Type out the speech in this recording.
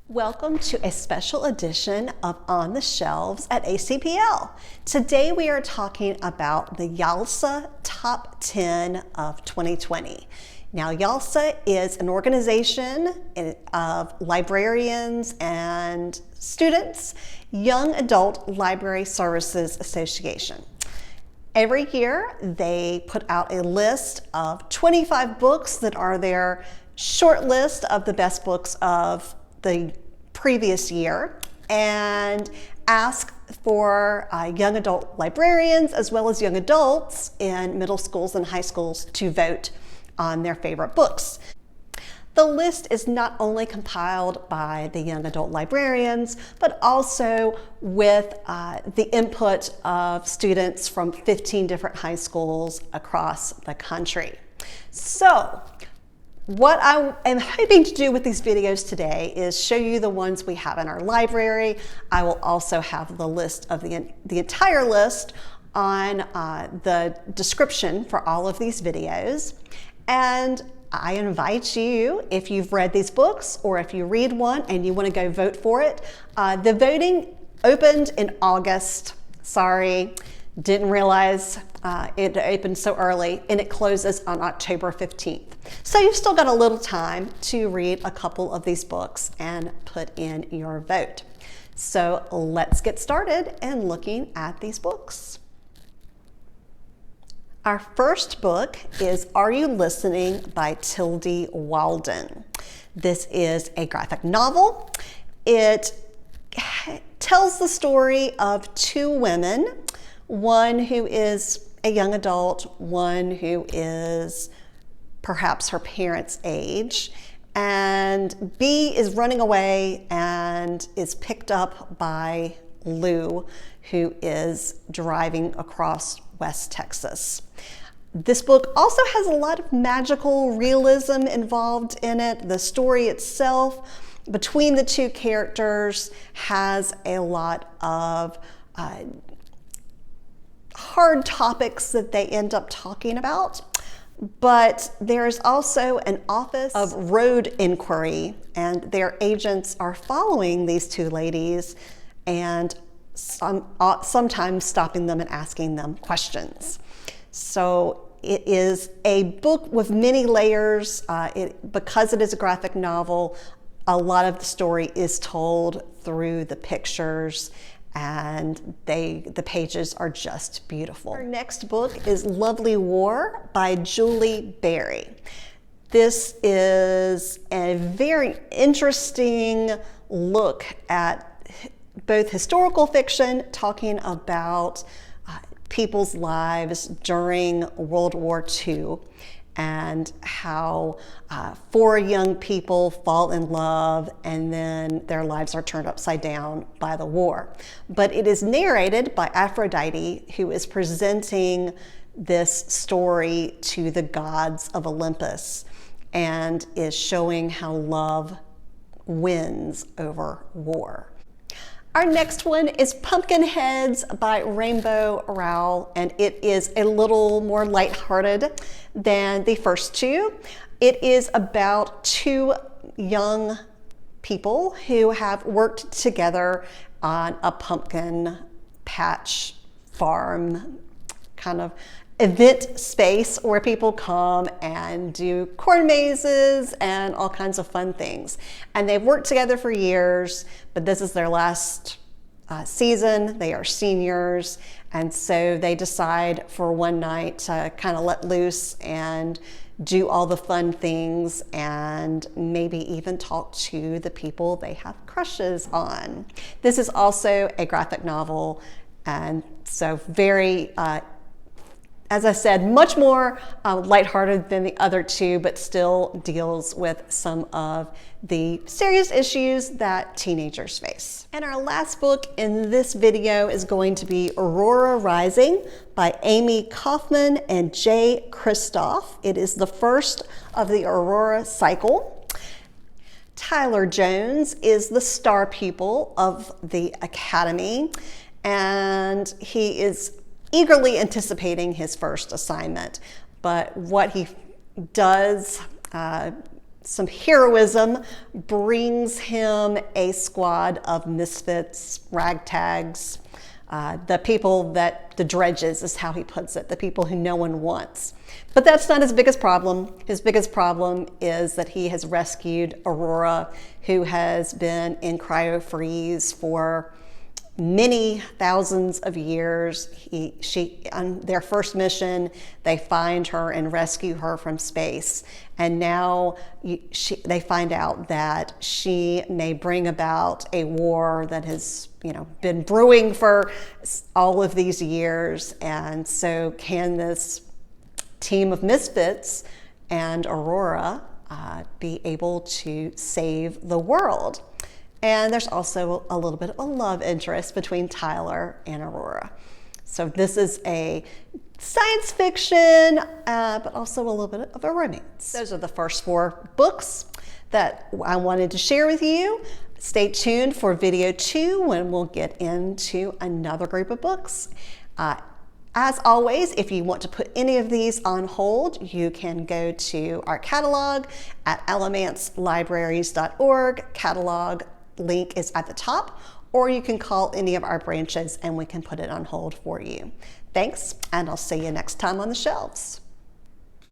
Welcome to a special edition of On the Shelves at ACPL. Today we are talking about the YALSA Top 10 of 2020. Now, YALSA is an organization of librarians and students, Young Adult Library Services Association. Every year they put out a list of 25 books that are their short list of the best books of the previous year and ask for young adult librarians as well as young adults in middle schools and high schools to vote on their favorite books. The list is not only compiled by the young adult librarians, but also with the input of students from 15 different high schools across the country. So, what I am hoping to do with these videos today is show you the ones we have in our library. I will also have the list of the entire list on the description for all of these videos. And I invite you, if you've read these books or if you read one and you want to go vote for it, the voting opened in August. Sorry, didn't realize it opened so early, and it closes on October 15th. So you've still got a little time to read a couple of these books and put in your vote. So let's get started and looking at these books. Our first book is Are You Listening by Tillie Walden. This is a graphic novel. It tells the story of two women, one who is a young adult, one who is perhaps her parents' age, and B is running away and is picked up by Lou, who is driving across West Texas. This book also has a lot of magical realism involved in it. The story itself, between the two characters, has a lot of hard topics that they end up talking about. But there's also an office of road inquiry, and their agents are following these two ladies and sometimes stopping them and asking them questions. So it is a book with many layers. Because it is a graphic novel, a lot of the story is told through the pictures, and the pages are just beautiful. Our next book is Lovely War by Julie Berry. This is a very interesting look at both historical fiction, talking about people's lives during World War II, and how four young people fall in love and then their lives are turned upside down by the war. But it is narrated by Aphrodite, who is presenting this story to the gods of Olympus and is showing how love wins over war. Our next one is Pumpkinheads by Rainbow Rowell, and it is a little more lighthearted than the first two. It is about two young people who have worked together on a pumpkin patch farm kind of event space where people come and do corn mazes and all kinds of fun things. And they've worked together for years, but this is their last season. They are seniors, and so they decide for one night to kind of let loose and do all the fun things and maybe even talk to the people they have crushes on. This is also a graphic novel, and so very as I said, much more lighthearted than the other two, but still deals with some of the serious issues that teenagers face. And our last book in this video is going to be Aurora Rising by Amie Kaufman and J. Kristoff. It is the first of the Aurora cycle. Tyler Jones is the star pupil of the Academy, and he is eagerly anticipating his first assignment. But what he does some heroism brings him a squad of misfits, ragtags, the people the dredges is how he puts it, the people who no one wants. But that's not his biggest problem. His biggest problem is that he has rescued Aurora, who has been in cryo-freeze for many thousands of years. On their first mission, they find her and rescue her from space. And now they find out that she may bring about a war that has, been brewing for all of these years. And so can this team of misfits and Aurora be able to save the world? And there's also a little bit of a love interest between Tyler and Aurora. So this is a science fiction, but also a little bit of a romance. Those are the first 4 books that I wanted to share with you. Stay tuned for video 2 when we'll get into another group of books. As always, if you want to put any of these on hold, you can go to our catalog at alamancelibraries.org. Catalog link is at the top, or you can call any of our branches and we can put it on hold for you. Thanks, and I'll see you next time on the shelves.